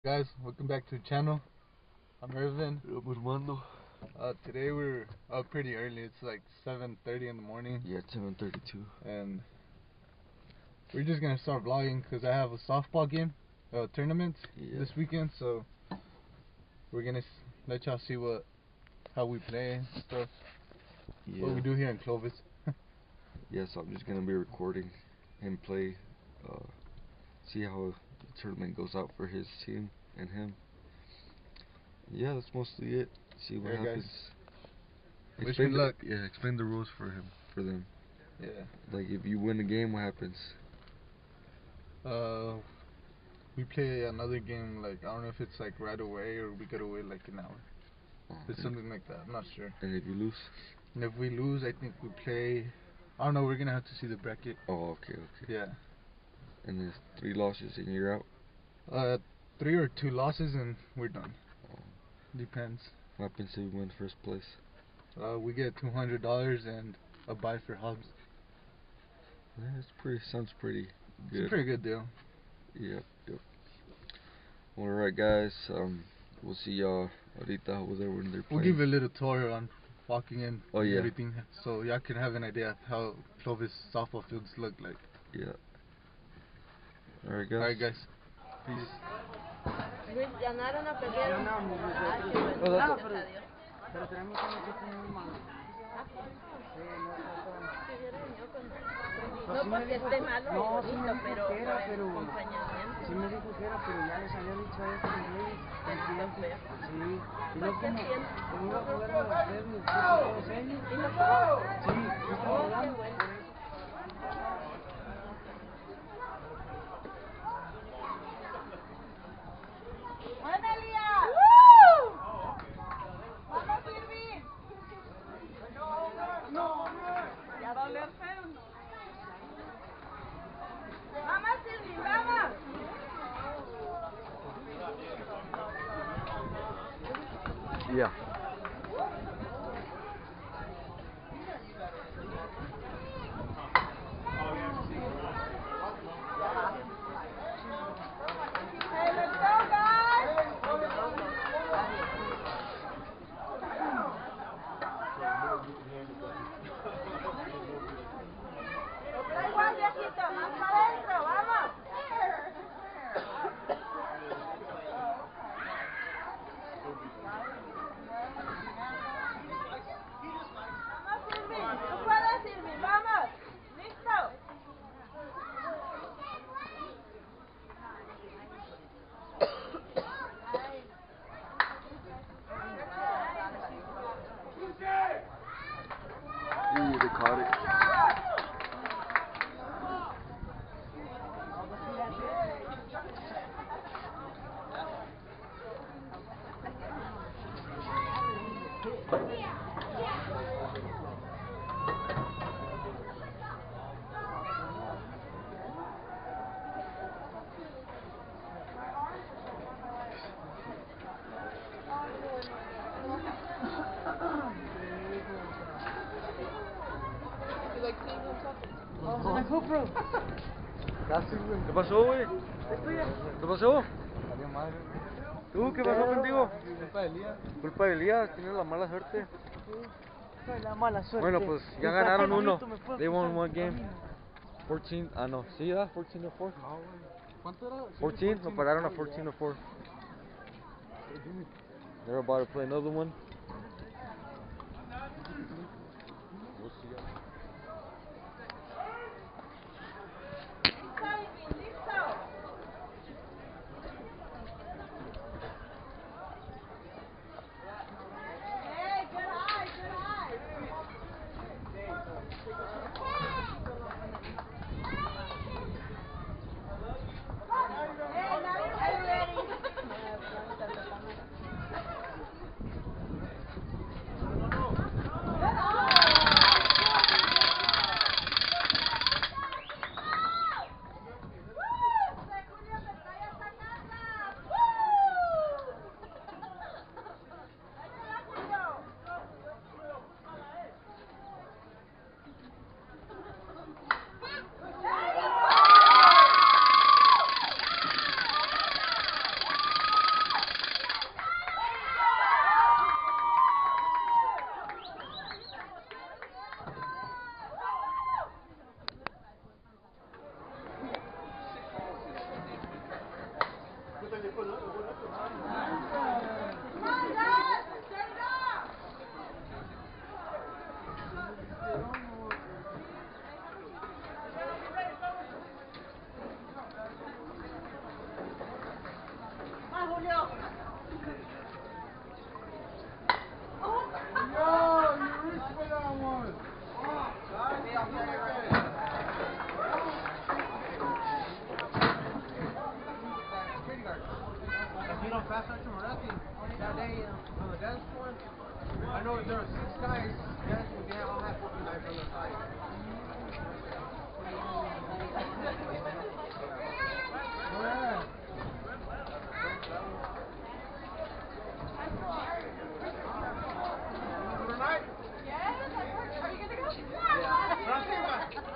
Guys, welcome back to the channel. I'm Irvin. Today we're up pretty early. It's like 7:30 in the morning. Yeah, it's 7:32. And we're just gonna start vlogging because I have a softball game, tournament this weekend. So we're gonna let y'all see how we play and stuff. Yeah. What we do here in Clovis. Yeah, so I'm just gonna be recording him play. See how the tournament goes out for his team and him. Yeah, that's mostly it. See what happens. Guys. Wish me luck. Yeah, explain the rules for them. Yeah. Like if you win a game, what happens? We play another game. Like I don't know if it's like right away or we gotta wait like an hour. It's something like that. I'm not sure. And if you lose? And if we lose, I think we play. I don't know. We're gonna have to see the bracket. Oh, okay. Yeah. And there's 3 losses and you're out? 3 or 2 losses and we're done. Depends. What happens if we win first place? We get $200 and a buy for Hobbs. Yeah, sounds pretty good. It's a pretty good deal. Yep. Alright guys, we'll see y'all ahorita over there when they're playing. We'll give you a little tour on walking in and yeah. everything, so y'all can have an idea of how Clovis softball fields look like. Yeah. Alright guys. Peace. Luis, ¿ganaron o perdieron? Ganamos Ah, qué nosotros. bueno. No, Gracias a Dios. pero tenemos un equipo muy malo. Sí, Que hubiera venido con Pues no sí me porque dijo esté malo no, o sí me bonito, dijo pero que era, pero acompañamiento. sí me dijo que era, pero ya les había dicho a este inglés. Está feo. Sí, y luego ¿Qué tiene? como iba a jugar a ustedes, me puso todos ellos. ¿Y no jugó? Sí, yo estaba Oh, qué jugando. bueno. Ya va a oler feo. ¡Vamos, Silvi, vamos! Yeah. Hey, let's go, guys! Otra igual, viejito, más para adentro, vamos. Vamos, Silvi, tú puedes, Silvi, vamos. ¿Listo? They caught it. ¿Qué pasó, güey? ¿Qué pasó? ¿Tú qué pasó contigo? Culpa de Elías. Culpa de Elías, tienes la mala suerte. Fue la mala suerte. Bueno, pues ya En ganaron cualquier uno. momento me puedo They won cruzar one el game. camino. 14, no, sí, 14-4. ¿Cuánto era? 14, nos pararon a 14-4. They're about to play another one. We'll see ya. Hey, good eye, good eye. Hey, now you're ready.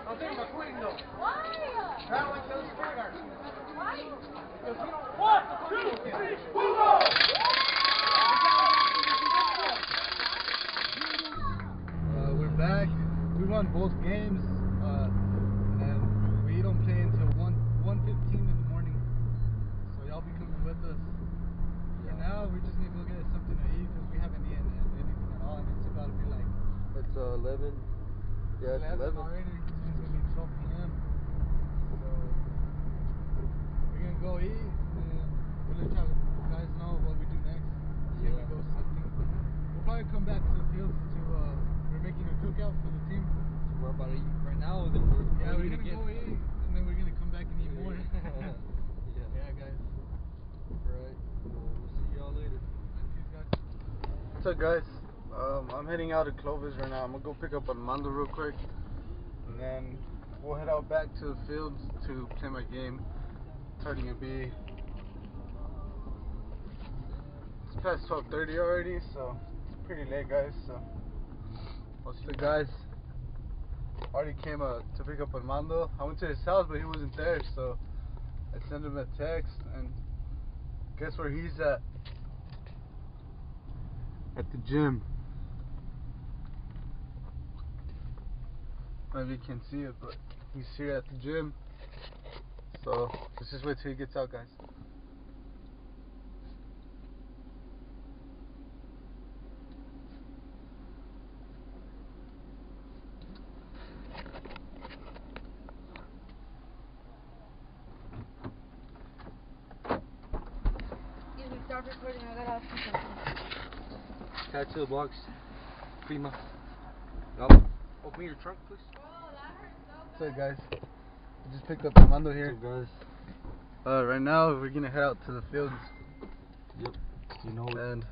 We're back. We won both games, and we don't play until 1:15 in the morning. So y'all be coming with us. For now, we're just gonna go get something to eat because we haven't eaten anything at all, and it's about to be like. It's 11. Yeah, it's 11. Already. It's gonna be 12 p.m. So we're gonna go eat, and we'll let y'all guys know what we do next. See if we go something. We'll probably come back to the fields to. We're making a cookout for the team. So we're about to eat right now, and then we're We're eat gonna again. go eat, and then we're gonna come back and eat more. Yeah, guys. Right. Well, we'll see y'all later. Peace, guys. What's up, guys? I'm heading out to Clovis right now. I'm gonna go pick up Armando real quick, and then we'll head out back to the fields to play my game. It's already gonna be. It's past 12:30 already, so it's pretty late, guys. So, guys, already came to pick up Armando. I went to his house, but he wasn't there, so I sent him a text, and guess where he's at? At the gym. Maybe you can see it, but he's here at the gym. So let's just wait till he gets out, guys. Excuse me, stop recording. I gotta ask you something. Cat to the box. Prima. Open your trunk, please. What's up, guys? I just picked up Armando here. What's up, guys? Right now we're gonna head out to the fields. Yep. You know it. And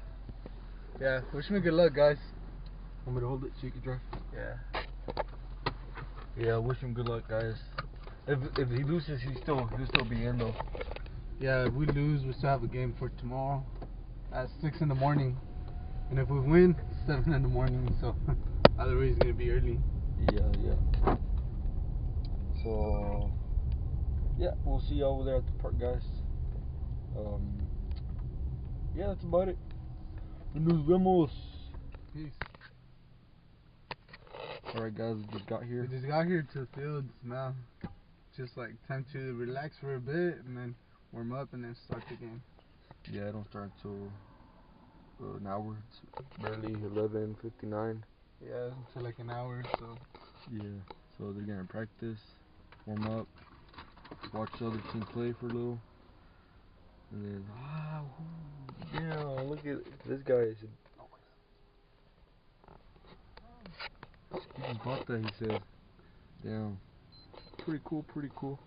yeah, wish me good luck, guys. Want me to hold it so you can drive? Yeah. Yeah, wish him good luck, guys. If he loses, he'll still be in though. Yeah, if we lose, we still have a game for tomorrow at 6 in the morning. And if we win, 7 in the morning. So either way, it's gonna be early. Yeah. So yeah, we'll see you over there at the park, guys. Yeah, that's about it. Nos vemos. Peace. Alright, guys, we just got here. We just got here to the fields now. Just like time to relax for a bit and then warm up and then start the game. Yeah, I don't start until an hour. It's barely 11:59. Yeah, until like an hour. So Yeah, so they're gonna practice, warm up, watch the other team play for a little, and then damn, look at this guy. He just bought that, he said. Damn, pretty cool.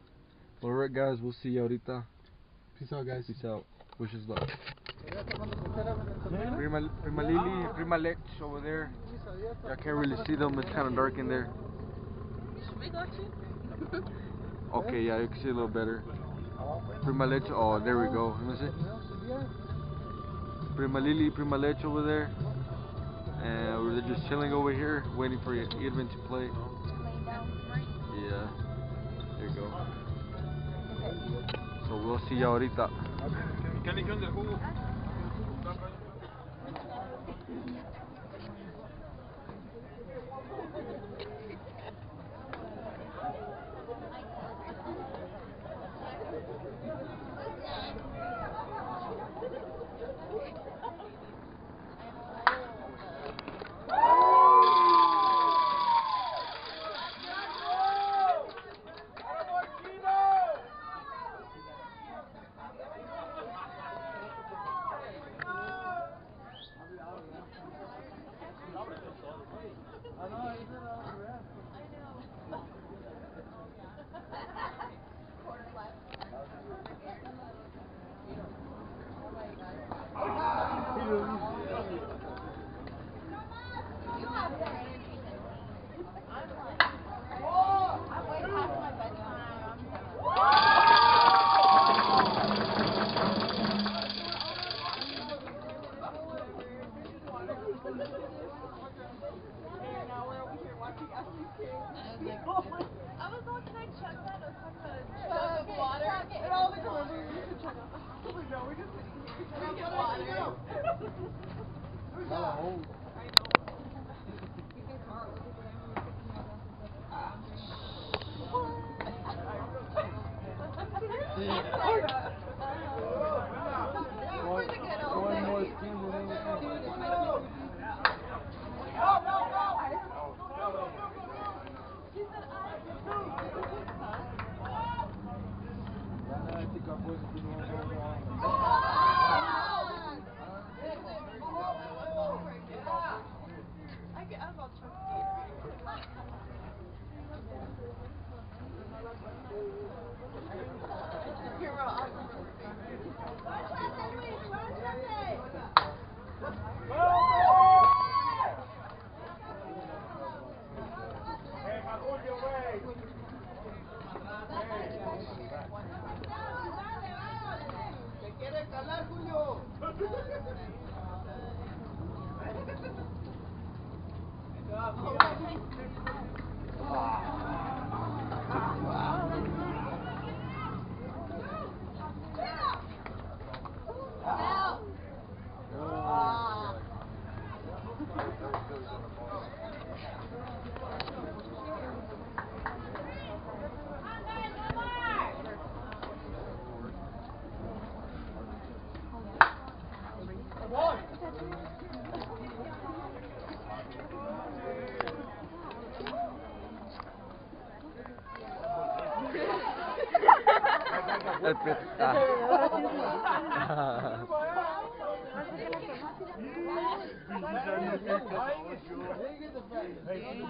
Alright, guys, we'll see you ahorita. peace out, guys. Peace out. Wish us luck. Prima Lily, Prima Lech over there. I can't really see them, it's kind of dark in there. Okay, yeah, you can see a little better. Prima Lech, oh, there we go. Let me see. Prima Lily, Prima Lech over there. And we're just chilling over here, waiting for Edwin to play. Yeah, there you go. So we'll see you ahorita. One more skin than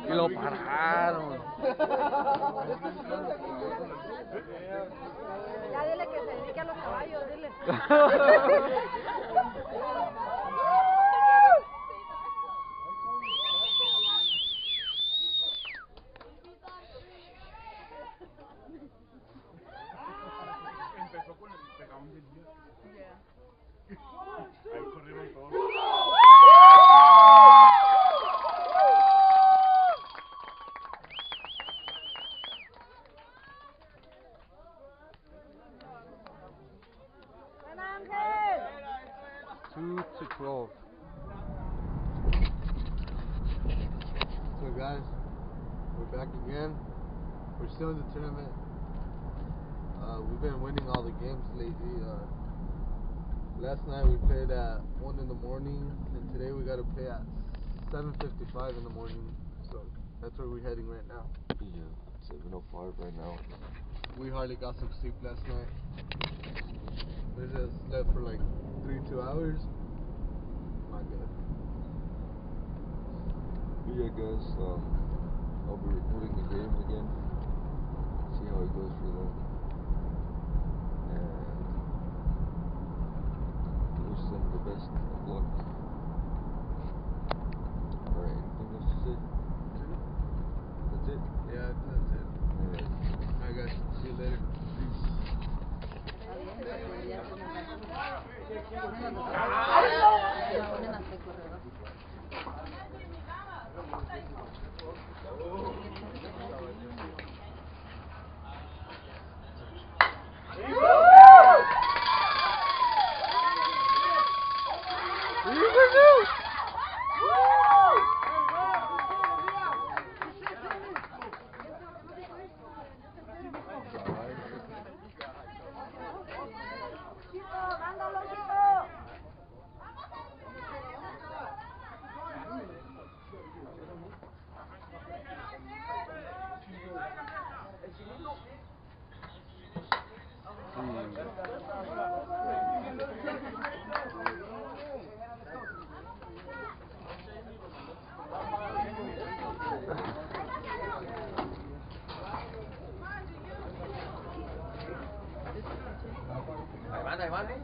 Y lo pararon. Ya dile que se dedique a los caballos, dile. Empezó con el pegón del día. Ahí corrieron todos. ¡Buen Ángel! 2-12. So guys, we're back again. We're still in the tournament. We've been winning all the games lately. Last night we played at 1 in the morning, and today we got to play at 7:55 in the morning. So that's where we're heading right now. Yeah, 7:05 right now. We hardly got some sleep last night. We just slept for like 2 hours. Not good. But yeah, guys, I'll be recording the game again. See how it goes for them. And wish them the best of luck. Alright, anything else to say? That's it? Yeah, that's it. Alright. Alright guys, see you later. Peace. Ahí van, ¿eh?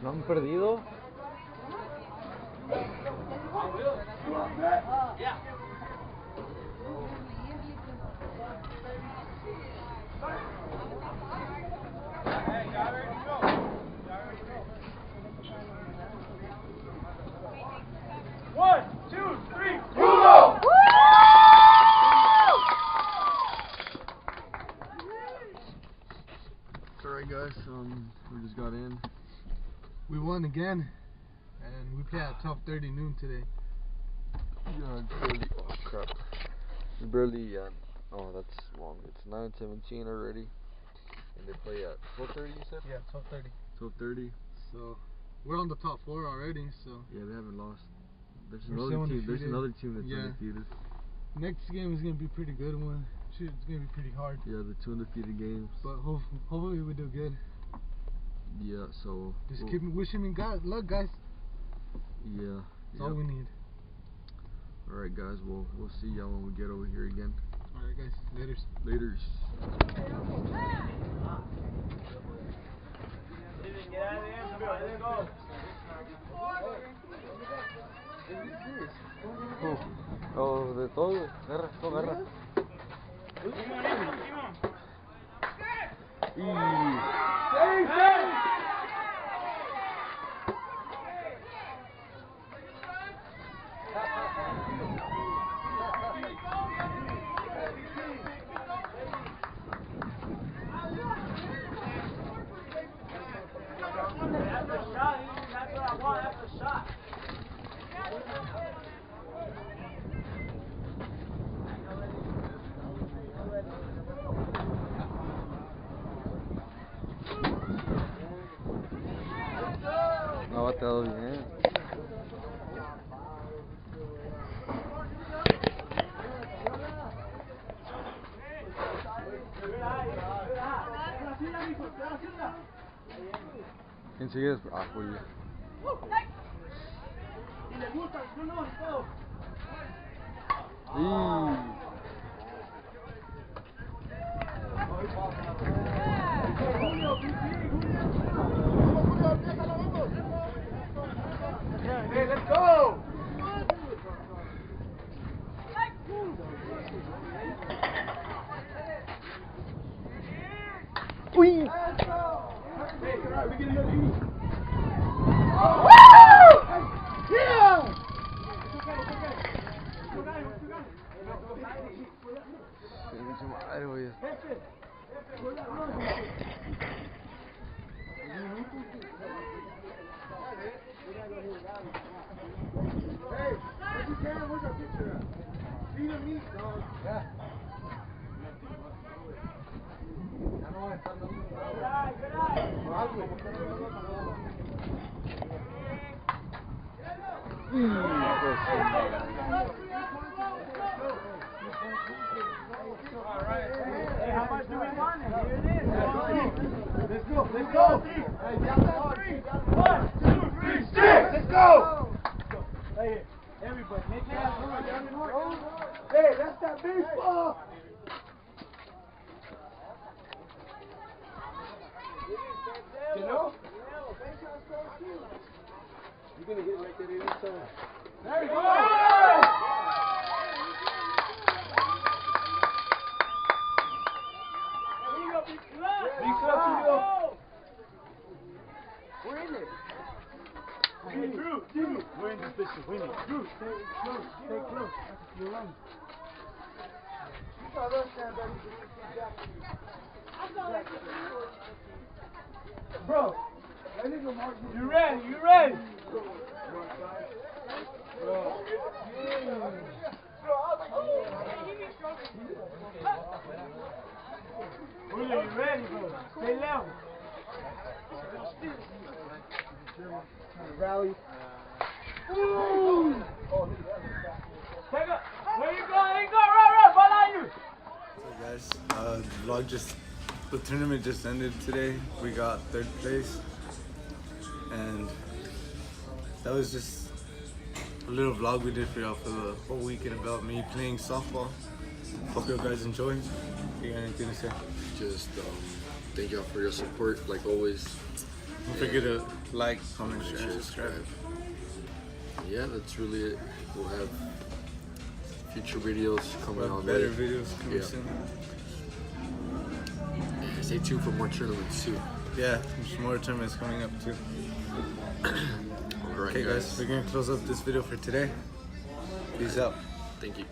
¿No han perdido? Alright guys, we just got in. We won again, and we play at 12:30 noon today. Yeah, barely, oh crap. We barely, oh that's wrong. It's 9:17 already. And they play at 12:30 you said? Yeah, 12:30. 12:30. So, we're on the top 4 already, so. Yeah, they haven't lost. There's We're another still team. undefeated. There's another team that's Yeah. undefeated. Next game is going to be a pretty good one. It's going to be pretty hard. Yeah, the 2 undefeated games. But hopefully we do good. Yeah, so Just keep wishing me luck, guys. Yeah. That's all we need. Alright guys, we'll see y'all when we get over here again. Alright guys, laters. Laters. Oh, de todo. Agarra, todo agarra. No, va todo bien. Enseguida es güey. Hey, let's go! Uy. Madre, güey. Hey, how much do we want? Here it is. Let's go. Let's go. Hey, down 3. 1, 2, 3, 6. Let's go. Hey, everybody, make it happen. Hey, that's that baseball. You know? You're going to hit right there in the zone. There we go. Big club, Julio. We're in it. Hey, Drew, we're in this bitch. We're in it. Drew, stay close. Stay close. You're running. Bro, you ready? You ready? Bro. Julio, you ready, bro? Stay level. Rally. Ooh. Take up. Where you go? There you go. Run, ball on you. What's up, guys? The tournament just ended today. We got 3rd place, and that was just a little vlog we did for y'all for the whole weekend about me playing softball. Hope you guys enjoyed. You got anything to say? Just thank y'all for your support, like always. Don't forget to like, comment, share, and subscribe. Yeah, that's really it. We'll have future videos coming on Better later. videos coming soon. Stay tuned for more tournaments too. Yeah, there's more tournaments coming up too. Alright, Okay guys, we're gonna close up this video for today. Peace out. Thank you.